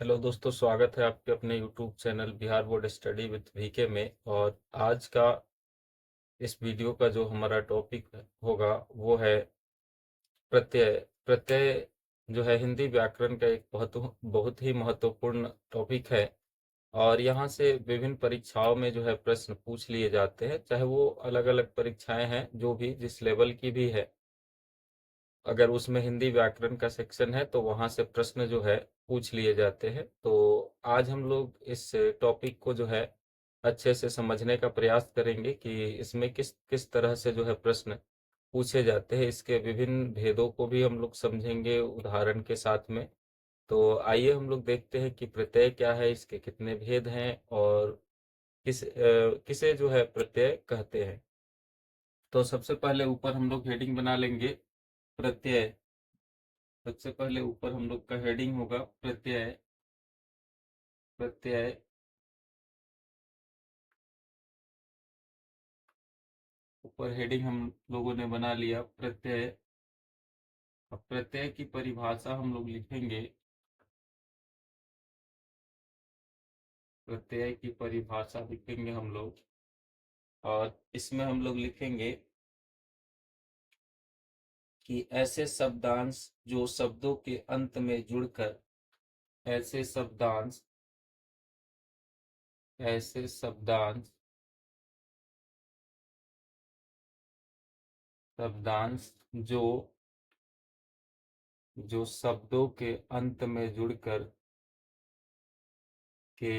Hello दोस्तों, स्वागत है आपके अपने YouTube channel Bihar board study with VK में। और आज का इस वीडियो का जो हमारा टॉपिक होगा वो है प्रत्यय। प्रत्यय जो है हिंदी व्याकरण का एक बहुत बहुत ही महत्वपूर्ण टॉपिक है। और यहाँ से विभिन्न परीक्षाओं में जो है प्रश्न पूछ लिए जाते हैं, चाहे वो अलग अलग परीक्षाएं हैं, जो भी जिस लेवल की भी है। अगर उसमें हिंदी व्याकरण का सेक्शन है तो वहां से प्रश्न जो है पूछ लिए जाते हैं। तो आज हम लोग इस टॉपिक को जो है अच्छे से समझने का प्रयास करेंगे कि इसमें किस किस तरह से जो है प्रश्न पूछे जाते हैं। इसके विभिन्न भेदों को भी हम लोग समझेंगे उदाहरण के साथ में। तो आइए हम लोग देखते हैं कि प्रत्यय क्या है, इसके कितने भेद हैं और किसे जो है प्रत्यय कहते हैं। तो सबसे पहले ऊपर हम लोग हेडिंग बना लेंगे प्रत्यय। सबसे पहले ऊपर हम लोग का हेडिंग होगा प्रत्यय। प्रत्यय ऊपर हेडिंग हम लोगों ने बना लिया प्रत्यय। अब प्रत्यय की परिभाषा हम लोग लिखेंगे। प्रत्यय की परिभाषा लिखेंगे हम लोग, और इसमें हम लोग लिखेंगे कि ऐसे शब्दांश जो शब्दों के अंत में जुड़कर ऐसे शब्दांश ऐसे शब्दांश शब्दांश जो जो शब्दों के अंत में जुड़कर के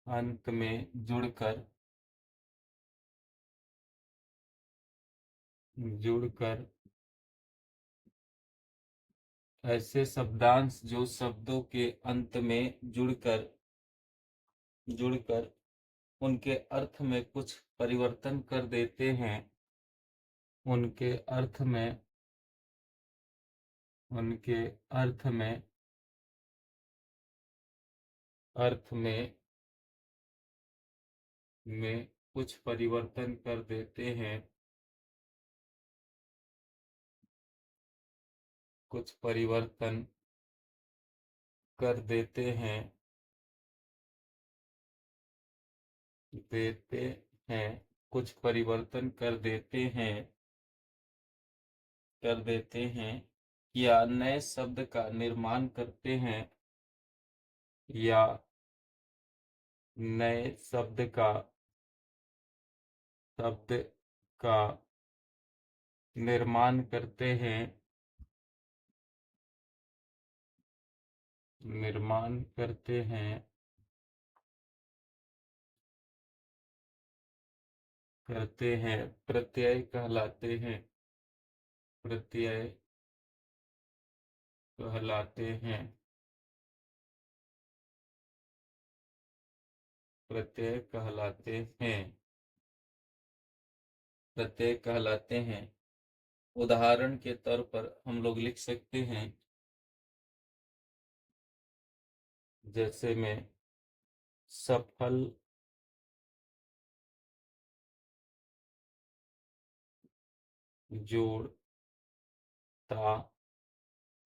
अंत में जुड़कर जुड़कर ऐसे शब्दांश जो शब्दों के अंत में जुड़कर उनके अर्थ में कुछ परिवर्तन कर देते हैं। उनके अर्थ में उनके अर्थ में अर्थ में कुछ परिवर्तन कर देते हैं। कुछ परिवर्तन कर देते हैं कुछ परिवर्तन कर देते हैं, या नए शब्द का निर्माण करते हैं, या नए शब्द का निर्माण करते हैं प्रत्यय कहलाते हैं। प्रत्यय कहलाते हैं प्रत्यय कहलाते हैं प्रत्यय कहलाते हैं। उदाहरण के तौर पर हम लोग लिख सकते हैं, जैसे में सफल, जोड़ता,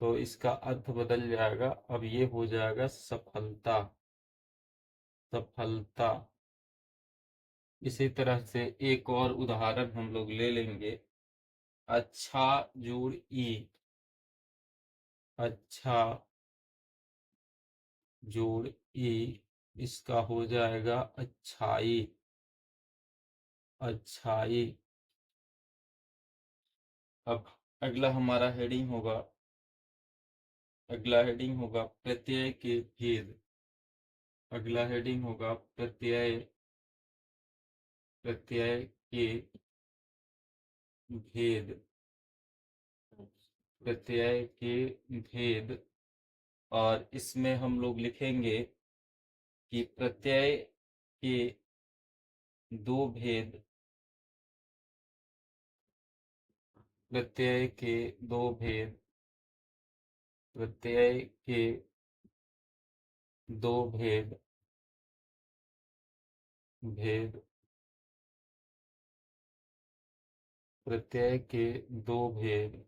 तो इसका अर्थ बदल जाएगा। अब ये हो जाएगा सफलता। सफलता। इसी तरह से एक और उदाहरण हम लोग ले लेंगे। अच्छा जोड़ ई। अच्छा जोड़ ई, इसका हो जाएगा अच्छाई। अच्छाई। अब अगला हेडिंग होगा प्रत्यय के भेद। अगला हेडिंग होगा प्रत्यय के भेद। प्रत्यय के भेद। और इसमें हम लोग लिखेंगे कि दो भेद प्रत्यय के दो भेद प्रत्यय के दो भेद प्रत्यय के दो भेद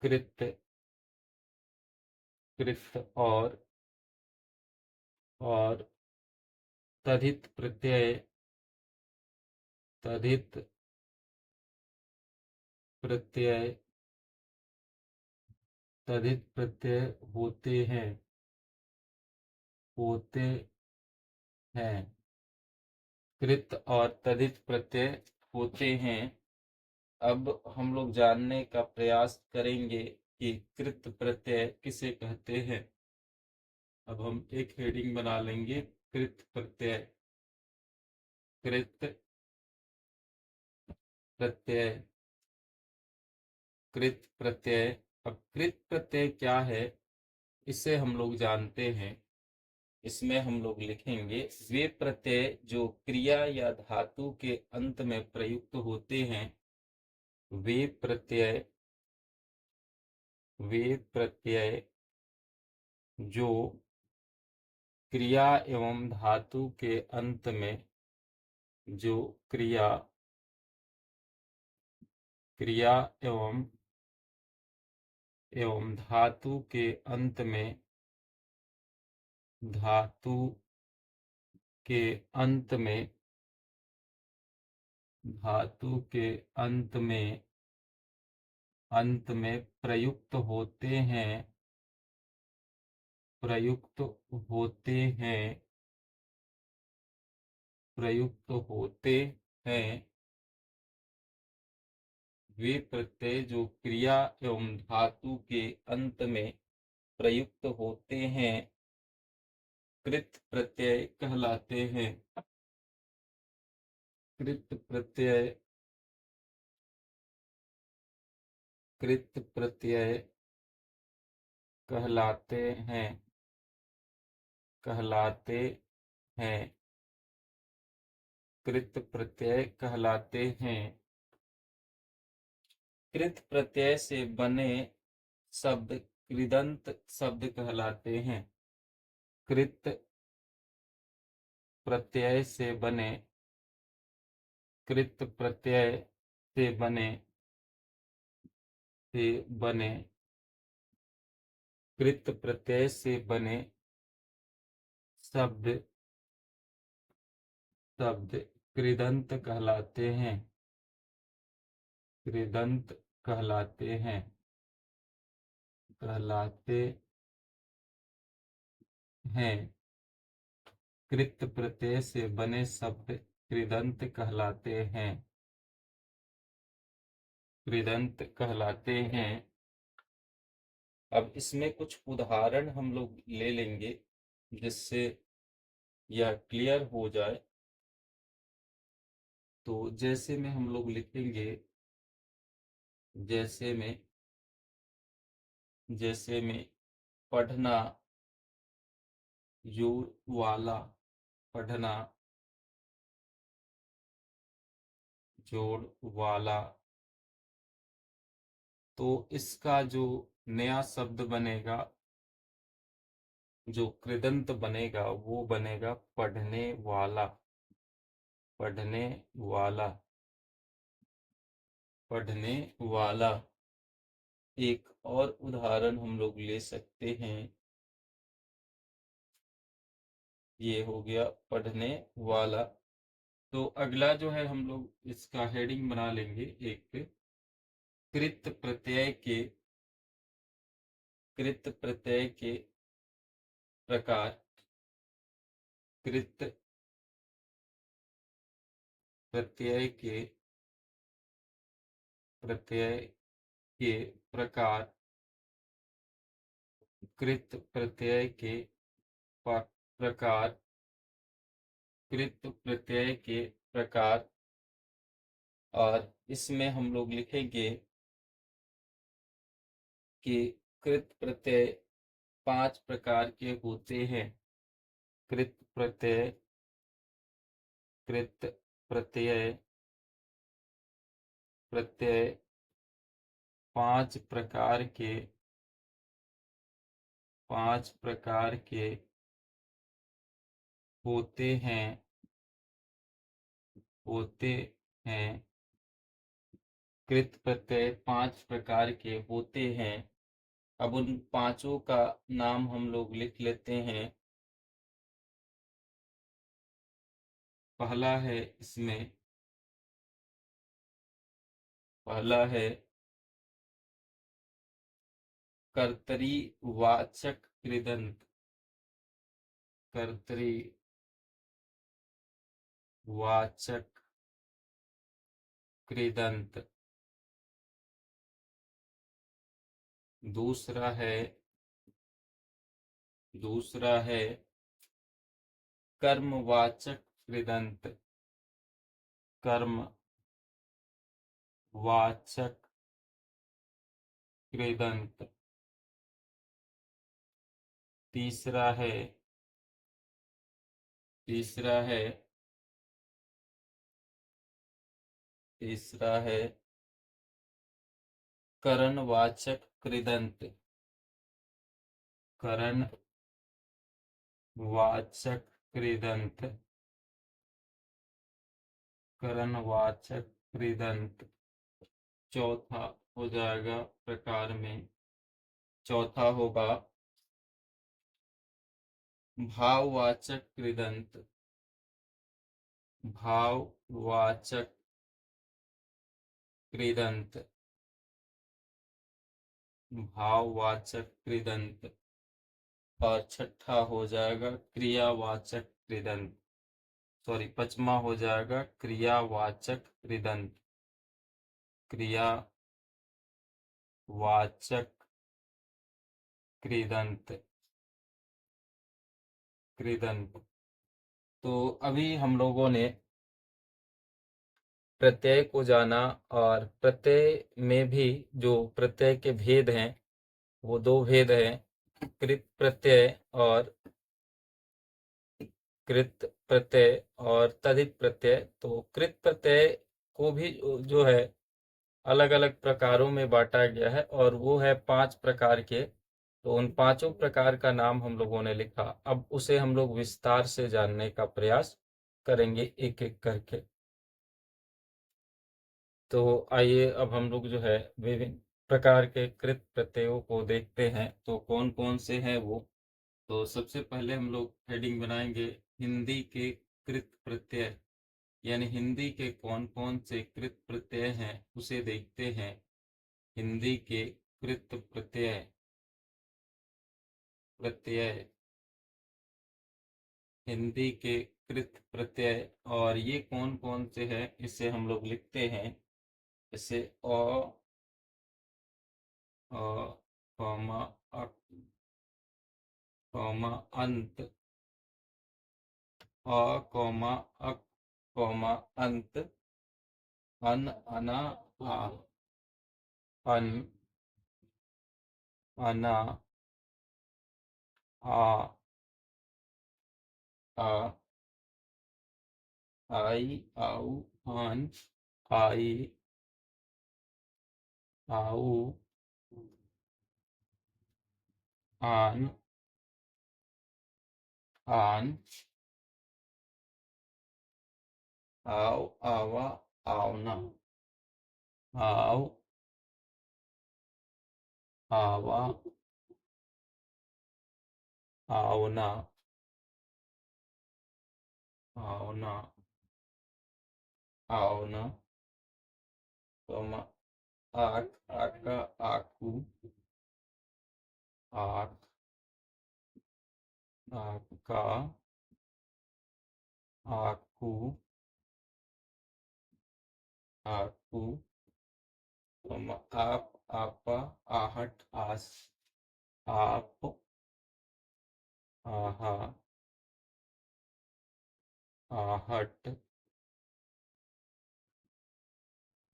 कृत्य कृत और तद्धित प्रत्यय तद्धित प्रत्यय तद्धित प्रत्यय होते हैं। कृत और तद्धित प्रत्यय होते हैं। अब हम लोग जानने का प्रयास करेंगे कि कृत प्रत्यय किसे कहते हैं। अब हम एक हेडिंग बना लेंगे, कृत प्रत्यय। कृत प्रत्यय कृत प्रत्यय। अब कृत प्रत्यय क्या है, इसे हम लोग जानते हैं। इसमें हम लोग लिखेंगे वे प्रत्यय जो क्रिया या धातु के अंत में प्रयुक्त होते हैं। वे प्रत्यय जो क्रिया एवं धातु के अंत में जो क्रिया एवं धातु के अंत में धातु के अंत में धातु के अंत में प्रयुक्त होते हैं प्रयुक्त होते हैं वे प्रत्यय जो क्रिया एवं धातु के अंत में प्रयुक्त होते हैं कृत प्रत्यय कहलाते हैं। कृत प्रत्यय कृत प्रत्यय कहलाते हैं कहलाते हैं कृत प्रत्यय कहलाते हैं। कृत प्रत्यय से बने शब्द कृदंत शब्द कहलाते हैं। कृत प्रत्यय से बने कृत प्रत्यय से बने से बने कृत प्रत्यय से बने शब्द शब्द कृदंत कहलाते हैं। कृदंत कहलाते हैं कहलाते हैं कृत प्रत्यय से बने शब्द कृदंत कहलाते हैं। कृदंत कहलाते हैं। अब इसमें कुछ उदाहरण हम लोग ले लेंगे जिससे यह क्लियर हो जाए। तो जैसे में हम लोग लिखेंगे जैसे में पढ़ना जोड़ वाला पढ़ना जोड़ वाला। तो इसका जो नया शब्द बनेगा, जो कृदंत बनेगा वो बनेगा पढ़ने वाला। पढ़ने वाला पढ़ने वाला। एक और उदाहरण हम लोग ले सकते हैं। ये हो गया पढ़ने वाला। तो अगला जो है हम लोग इसका हेडिंग बना लेंगे एक कृत प्रत्यय के प्रकार। कृत प्रत्यय के प्रकार। कृत प्रत्यय के प्रकार कृत प्रत्यय के प्रकार। और इसमें हम लोग लिखेंगे कि कृत प्रत्यय 5 प्रकार के होते हैं। कृत प्रत्यय कृत प्रत्यय प्रत्यय 5 प्रकार के होते हैं होते हैं कृत प्रत्यय 5 प्रकार के होते हैं। अब उन पांचों का नाम हम लोग लिख लेते हैं। पहला है इसमें, पहला है कर्तरीवाचक कृदंत। कर्तरीवाचक कृदंत। दूसरा है, दूसरा है कर्मवाचक कृदंत। कर्मवाचक कृदंत। तीसरा है, तीसरा है, तीसरा है करणवाचक कृदंत। करणवाचक कृदंत। करणवाचक कृदंत। चौथा हो जाएगा प्रकार में, चौथा होगा भाववाचक कृदंत। भाववाचक कृदंत। भाववाचक कृदंत। और छठा हो जाएगा क्रियावाचक कृदंत। सॉरी, पचमा हो जाएगा क्रियावाचक कृदंत। क्रियावाचक कृदंत। कृदंत। तो अभी हम लोगों ने प्रत्यय को जाना, और प्रत्यय में भी जो प्रत्यय के भेद हैं वो दो भेद हैं, कृत प्रत्यय और कृत प्रत्यय और तदित प्रत्यय। तो कृत प्रत्यय को भी जो है अलग अलग प्रकारों में बांटा गया है, और वो है 5 प्रकार के। तो उन पांचों प्रकार का नाम हम लोगों ने लिखा। अब उसे हम लोग विस्तार से जानने का प्रयास करेंगे एक एक करके। तो आइए अब हम लोग जो है विभिन्न प्रकार के कृत प्रत्ययों को देखते हैं, तो कौन कौन से हैं वो। तो सबसे पहले हम लोग हेडिंग बनाएंगे हिंदी के कृत प्रत्यय, यानी हिंदी के कौन कौन से कृत प्रत्यय हैं उसे देखते हैं। हिंदी के कृत प्रत्यय, प्रत्यय, हिंदी के कृत प्रत्यय। और ये कौन कौन से हैं इसे हम लोग लिखते हैं। जैसे अ, कॉमा, अ, कॉमा, अंत, अ, कॉमा, अक, कॉमा, अंत, अन, अना, आ, अन, अना, आ, आ, आई, आऊ, आन, आई, आऊ, आन, आन, आओ, आवा, आवना, आओ, आवा, आवना, आवना, आवना, कॉमा, आक, आका, आकू, आक, आका, आकू, आकू, कॉमा, आप, आपा, आहट, आस, आप, आहा, आहट,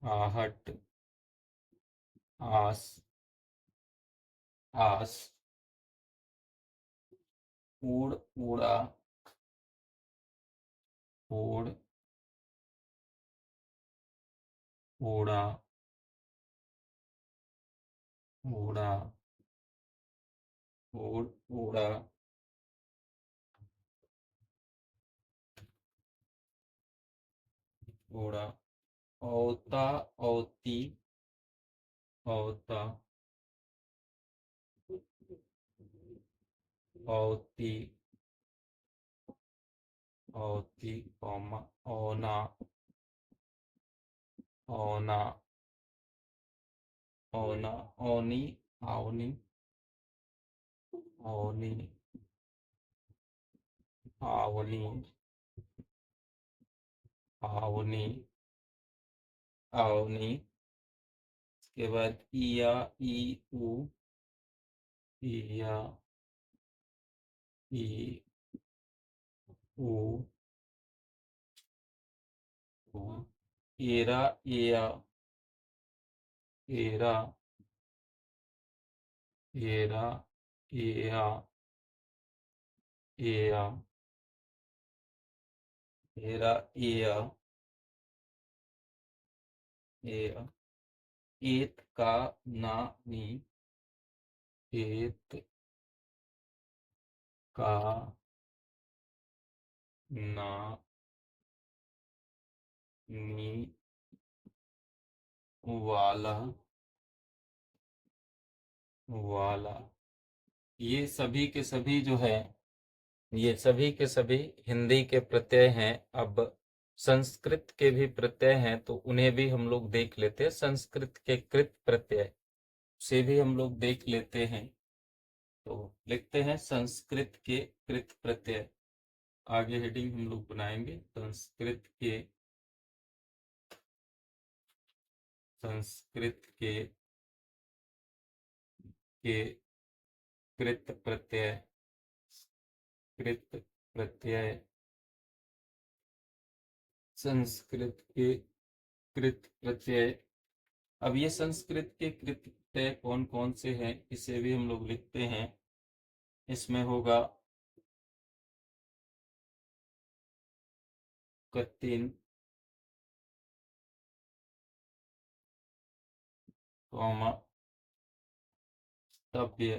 आहट, आस, आस, ऊड़, ऊड़ा, ऊड़, ऊड़ा, ऊड़ा, ऊड़, ऊड़ा, ऊड़ा, औता, औती, औता, औती, औती, कॉमा, औना, औना, औना, औनी, आवनी, औनी, आवनी, आवनी, आवनी। उसके बाद इया, ई, ऊ, इया, ई, ऊ, ऊ, एरा, एया, एरा, एरा, एया, एया, एरा, एया, एया, एत का, ना, नी, एत का, ना, नी, वाला, वाला। ये सभी के सभी जो है, ये सभी के सभी हिंदी के प्रत्यय हैं। अब संस्कृत के भी प्रत्यय हैं, तो उन्हें भी हम लोग देख लेते हैं। संस्कृत के कृत प्रत्यय से भी हम लोग देख लेते हैं। तो लिखते हैं संस्कृत के कृत प्रत्यय। आगे हेडिंग हम लोग बनाएंगे संस्कृत के कृत प्रत्यय, कृत प्रत्यय, संस्कृत के कृत प्रत्यय। अब ये संस्कृत के कृत प्रत्यय कौन कौन से हैं, इसे भी हम लोग लिखते हैं। इसमें होगा कतिन, कौमा, तव्य,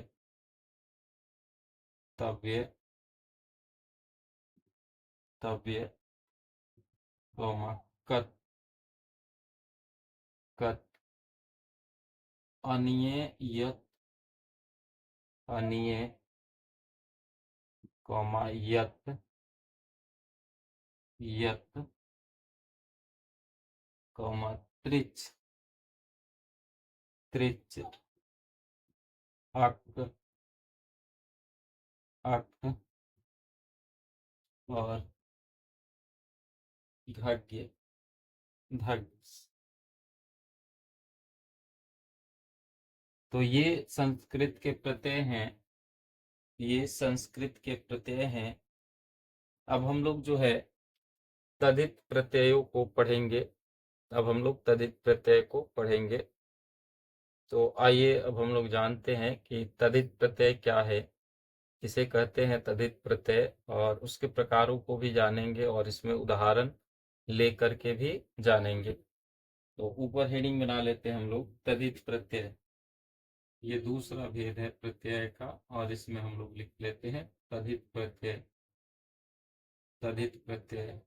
तव्य, तव्य, कौमा, कत, कत, अनिय, यत, अनिय, कौमा, यत, यत, कौमा, त्रिच, त्रिच, अक, अक, और घग्य, धग। तो ये संस्कृत के प्रत्यय हैं, ये संस्कृत के प्रत्यय हैं। अब हम लोग जो है तदित प्रत्ययों को पढ़ेंगे। अब हम लोग तदित प्रत्यय को पढ़ेंगे। तो आइए अब हम लोग जानते हैं कि तदित प्रत्यय क्या है, किसे कहते हैं तदित प्रत्यय, और उसके प्रकारों को भी जानेंगे और इसमें उदाहरण लेकर के भी जानेंगे। तो ऊपर हेडिंग बना लेते हैं हम लोग तदित प्रत्यय। ये दूसरा भेद है प्रत्यय का, और इसमें हम लोग लिख लेते हैं तदित प्रत्यय, तदित प्रत्यय,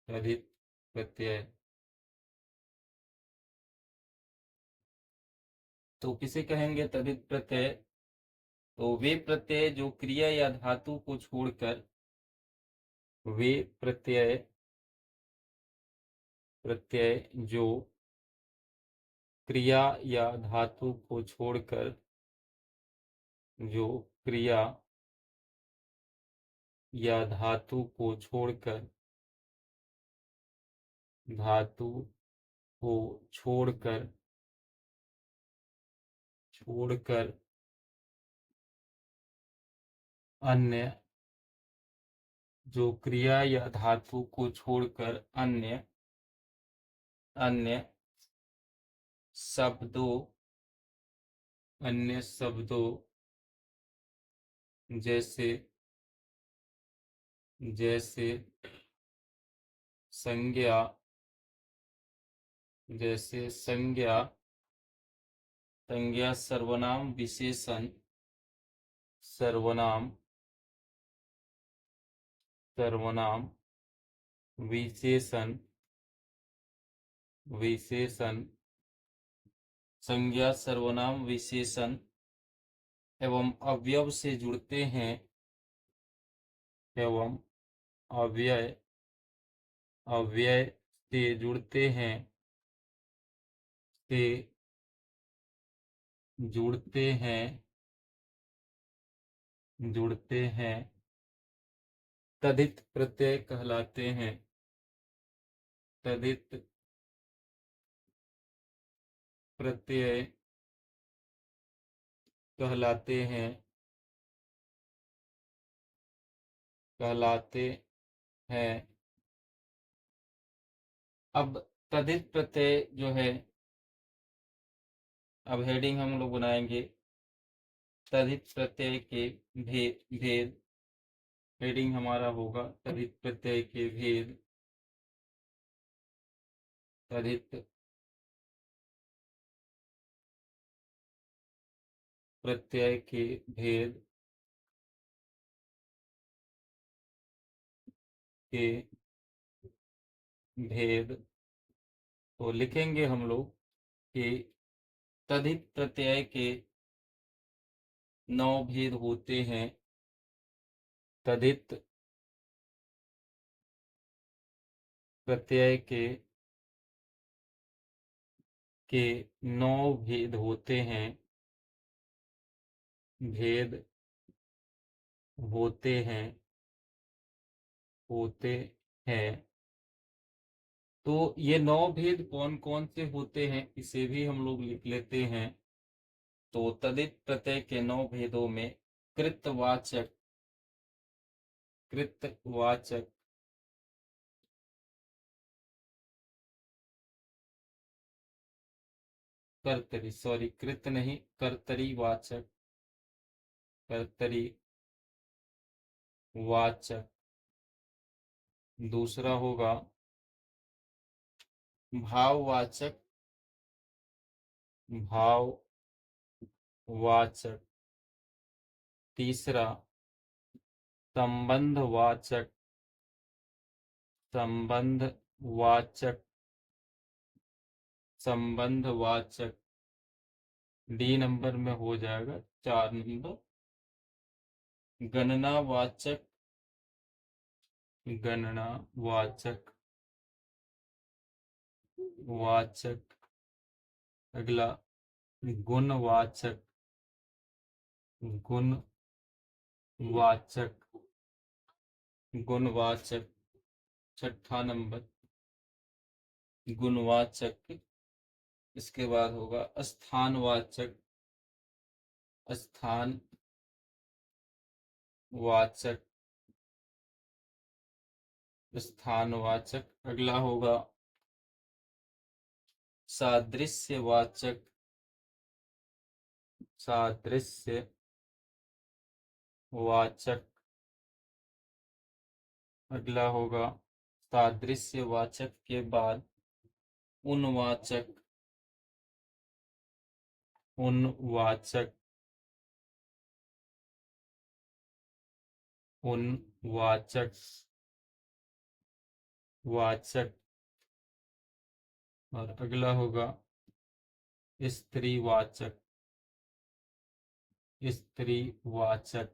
तदित प्रत्यय। तो किसे कहेंगे तदित प्रत्यय? तो वे प्रत्यय जो क्रिया या धातु को छोड़कर, वे प्रत्यय, प्रत्यय जो क्रिया या धातु को छोड़कर, जो क्रिया या धातु को छोड़कर, धातु को छोड़कर, छोड़कर अन्य, जो क्रिया या धातु को छोड़कर अन्य, अन्य शब्दों, अन्य शब्दों जैसे, जैसे संज्ञा, जैसे संज्ञा, संज्ञा, सर्वनाम, विशेषण, सर्वनाम, सर्वनाम, विशेषण, विशेषण, संज्ञा सर्वनाम विशेषण एवं अवयव से जुड़ते हैं, एवं अव्यय अव्यय से जुड़ते हैं, से जुड़ते हैं, जुड़ते हैं, तदित प्रत्यय कहलाते हैं, तदित प्रत्यय कहलाते हैं, कहलाते हैं। अब तदित प्रत्यय जो है, अब हेडिंग हम लोग बनाएंगे तदित प्रत्यय के भेद। भेद हेडिंग हमारा होगा तदित प्रत्यय के भेद, तदित प्रत्यय के भेद के भेद। तो लिखेंगे हम लोग कि तदित प्रत्यय के 9 भेद होते हैं, तदित प्रत्यय के 9 भेद होते हैं, भेद होते हैं, होते हैं। तो ये 9 भेद कौन कौन से होते हैं इसे भी हम लोग लिख लेते हैं। तो तदित प्रत्यय के 9 भेदों में कृतवाचक, कृतवाचक, कर्तरी, सॉरी कृत नहीं, कर्तरी वाचक, कर्तरी वाचक। दूसरा होगा भाववाचक, भाववाचक। तीसरा संबंधवाचक, संबंधवाचक, संबंधवाचक। डी नंबर में हो जाएगा 4 नंबर। गणनावाचक, गणनावाचक, वाचक। अगला गुणवाचक, गुणवाचक, गुणवाचक। छठा नंबर गुणवाचक। इसके बाद होगा स्थानवाचक, स्थानवाचक, स्थानवाचक। अगला होगा सादृश्यवाचक, सादृश्यवाचक। अगला होगा सादृश्यवाचक के बाद उनवाचक, उनवाचक, उनवाचक, वाचक। और अगला होगा स्त्रीवाचक, स्त्रीवाचक।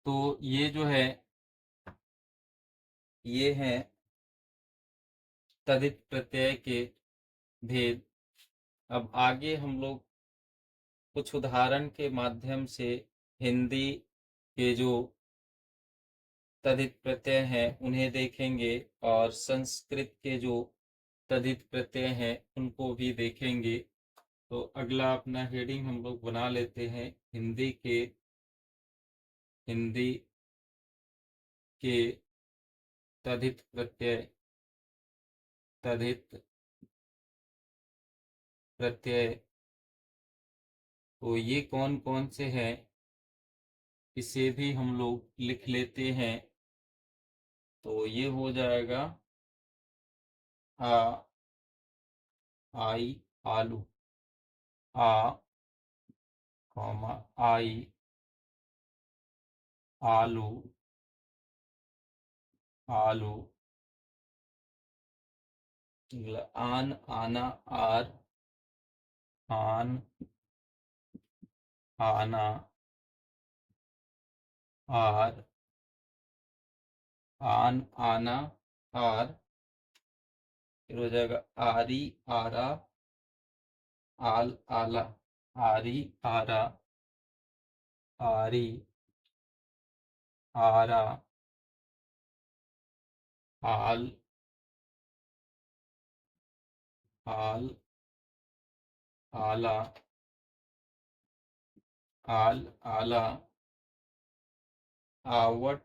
तो ये जो है ये है तदित प्रत्यय के भेद। अब आगे हम लोग कुछ उदाहरण के माध्यम से हिंदी के जो तदित प्रत्यय हैं उन्हें देखेंगे और संस्कृत के जो तदित प्रत्यय हैं उनको भी देखेंगे। तो अगला अपना हेडिंग हम लोग बना लेते हैं हिंदी के तदित प्रत्यय, तदित प्रत्यय। तो ये कौन कौन से हैं इसे भी हम लोग लिख लेते हैं। तो ये हो जाएगा आ, आई, आलू, आ, कॉमा, आई, आलू, आलू। अगला आन, आना, आर, आन, आना, आर, आन, आना, आर, फिर हो जाएगा आरी, आरा, आल, आला, आरी, आरा, आरी, आरा, आल, आल, आला, आल, आला, आवट,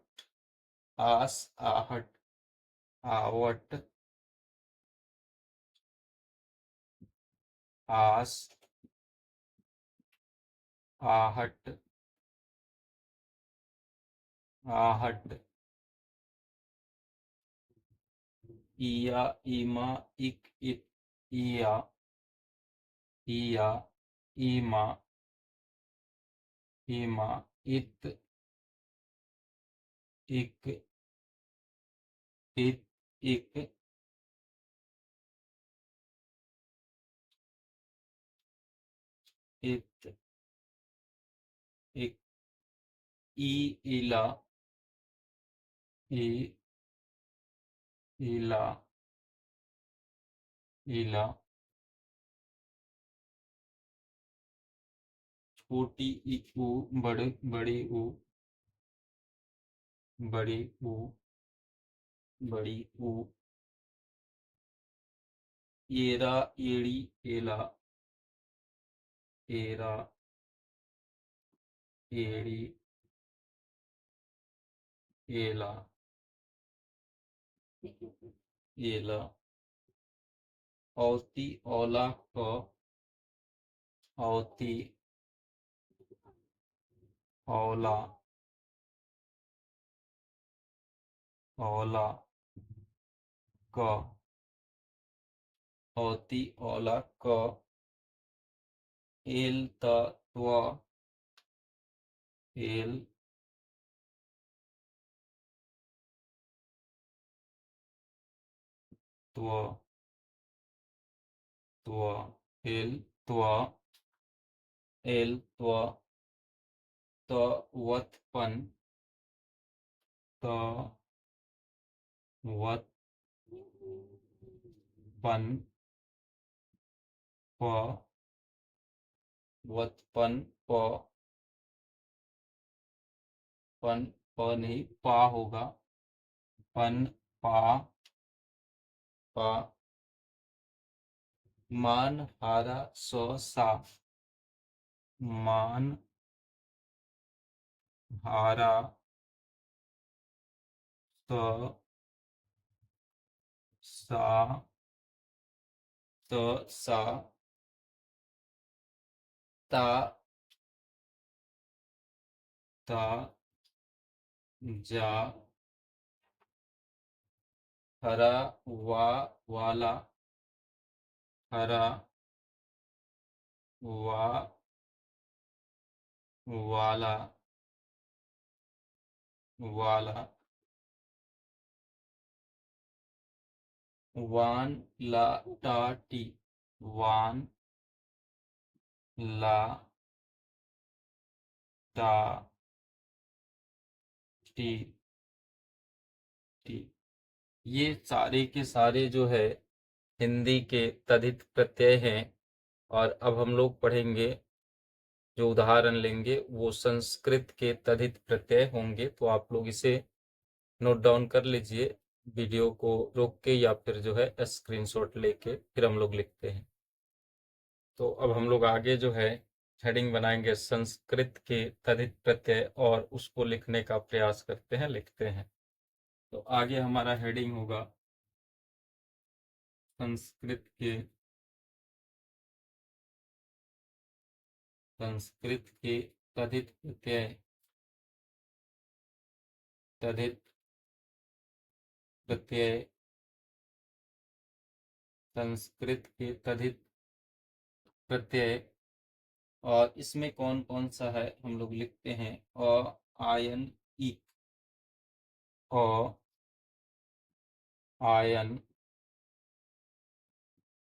आस, आहट, आवट, आस, आहट, आहट, इया, ईमा, इक, इत, इया, इया, ईमा, ईमा, इत, इक, इत, इक, इत, इक, ई, इला, ई, इला, इला, छोटी ऊ, बड़े, बड़ी ऊ, बड़ी ऊ, बड़ी ऊ, एरा, एड़ी, एला, एरा, एड़ी, एला, एला, औती, औला, क, औती, औला, औला, क, औती, औला, क, एल, त, त्व, एल, त्व, त्व, एल, त्व, एल, त्व, त, वत, पन, त, वत, पन, प, वत, पन, प, पन, प नहीं पा होगा, पन, पा, पा, मान, हारा, सो, सा, मान, हारा, स, सा, त, सा, ता, ता, जा, हरा, वा, वाला, हरा, वा, वाला, वाला, वान, ला, टा, टी, वान, ला, टा, टी, टी। ये सारे के सारे जो है हिंदी के तद्धित प्रत्यय हैं। और अब हम लोग पढ़ेंगे, जो उदाहरण लेंगे वो संस्कृत के तद्धित प्रत्यय होंगे। तो आप लोग इसे नोट डाउन कर लीजिए, वीडियो को रोक के या फिर जो है स्क्रीनशॉट लेके फिर हम लोग लिखते हैं। तो अब हम लोग आगे जो है हेडिंग बनाएंगे संस्कृत के तद्धित प्रत्यय और उसको लिखने का प्रयास करते हैं, लिखते हैं। तो आगे हमारा हेडिंग होगा संस्कृत के तद्धित प्रत्यय, तद्धित प्रत्यय, संस्कृत के तद्धित प्रत्यय। और इसमें कौन कौन सा है हम लोग लिखते हैं। अ, आयन, इक, अ, आयन,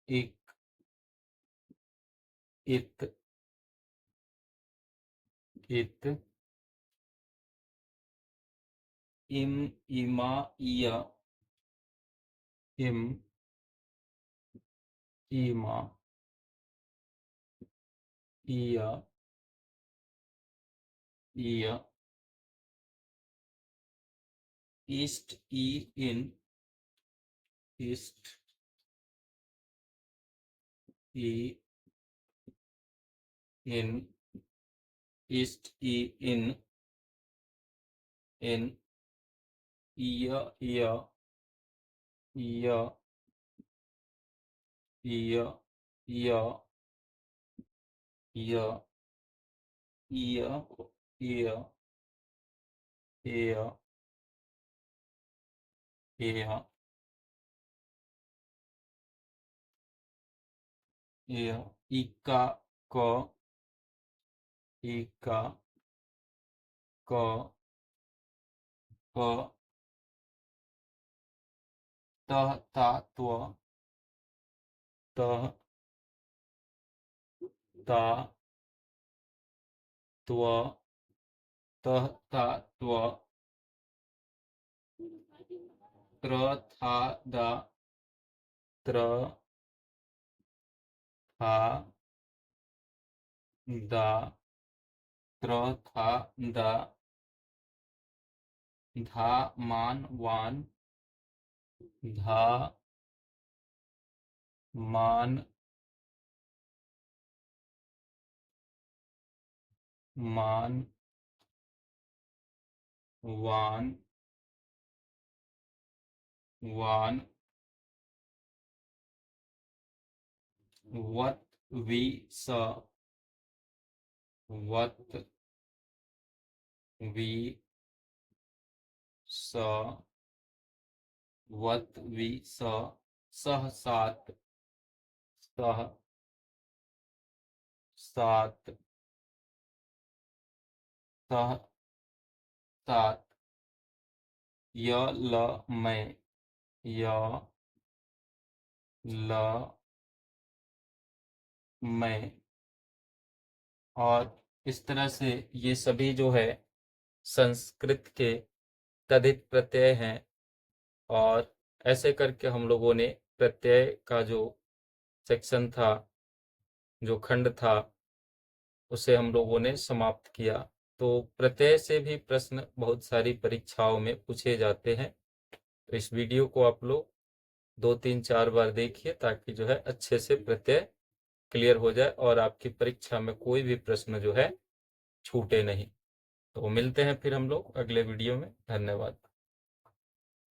इक, इत, इत, इम, इमा, इया, इम, इमा, इया, इया, ईस्ट, ई, इन, ईस्ट, ई, इन, ईस्ट, ई, इन, इन, इया, इया, इया, इया, इया, इया, इया, इया, इया, इया, इया, इक्का, क, इक्का, क, क, तह, ता, त्व, तह, ता, त्व, तह, ता, त्व, त्र, था, दा, त्र, था, दा, त्र, था, दा, धा, मान, वान, धा, मान, मान, वान, वान, वत, वी, स, वत, वी, स, वत, वी, स, सह, सात, सह, सात, सह, सात, य, ल, मैं, य, ल, मैं। और इस तरह से ये सभी जो है संस्कृत के तद्धित प्रत्यय हैं। और ऐसे करके हम लोगों ने प्रत्यय का जो सेक्शन था, जो खंड था, उसे हम लोगों ने समाप्त किया। तो प्रत्यय से भी प्रश्न बहुत सारी परीक्षाओं में पूछे जाते हैं। तो इस वीडियो को आप लोग 2-3-4 बार देखिए ताकि जो है अच्छे से प्रत्यय क्लियर हो जाए और आपकी परीक्षा में कोई भी प्रश्न जो है छूटे नहीं। तो मिलते हैं फिर हम लोग अगले वीडियो में। धन्यवाद।